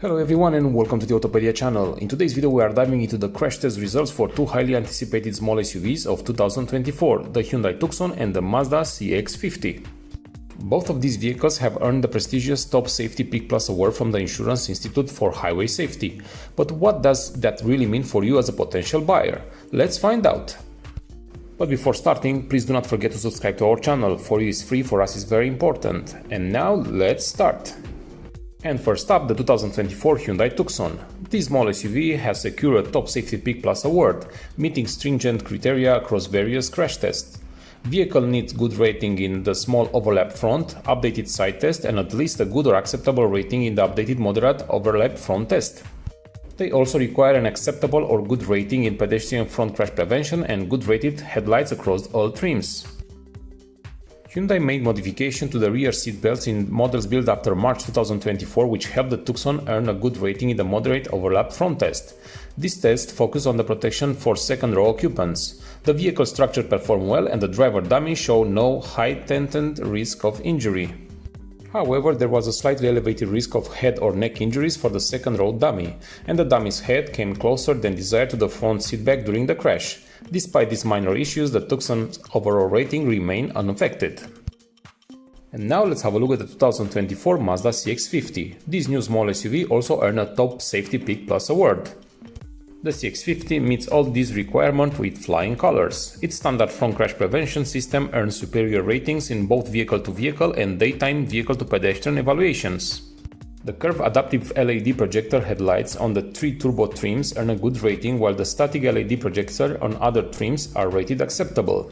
Hello everyone and welcome to the Autopedia channel. In today's video we are diving into the crash test results for two highly anticipated small SUVs of 2024, the Hyundai Tucson and the Mazda CX-50. Both of these vehicles have earned the prestigious Top Safety Pick Plus award from the Insurance Institute for Highway Safety. But what does that really mean for you as a potential buyer? Let's find out. But before starting, please do not forget to subscribe to our channel. For you is free, for us is very important. And now let's start. And first up, the 2024 Hyundai Tucson. This small SUV has secured a Top Safety Pick Plus award, meeting stringent criteria across various crash tests. Vehicle needs good rating in the small overlap front, updated side test, and at least a good or acceptable rating in the updated moderate overlap front test. They also require an acceptable or good rating in pedestrian front crash prevention and good rated headlights across all trims. Hyundai made modification to the rear seat belts in models built after March 2024, which helped the Tucson earn a good rating in the moderate overlap front test. This test focused on the protection for second-row occupants. The vehicle structure performed well and the driver dummy showed no heightened risk of injury. However, there was a slightly elevated risk of head or neck injuries for the second-row dummy, and the dummy's head came closer than desired to the front seatback during the crash. Despite these minor issues, the Tucson's overall rating remained unaffected. And now let's have a look at the 2024 Mazda CX-50. This new small SUV also earned a Top Safety Pick Plus award. The CX-50 meets all these requirements with flying colors. Its standard front crash prevention system earns superior ratings in both vehicle-to-vehicle and daytime vehicle-to-pedestrian evaluations. The curved adaptive LED projector headlights on the 3 turbo trims earn a good rating, while the static LED projector on other trims are rated acceptable.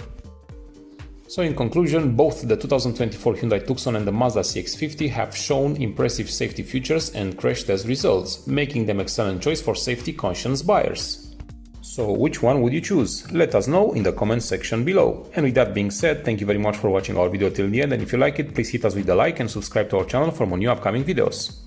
So in conclusion, both the 2024 Hyundai Tucson and the Mazda CX-50 have shown impressive safety features and crash test results, making them excellent choice for safety-conscious buyers. So which one would you choose? Let us know in the comment section below. And with that being said, thank you very much for watching our video till the end, and if you like it, please hit us with a like and subscribe to our channel for more new upcoming videos.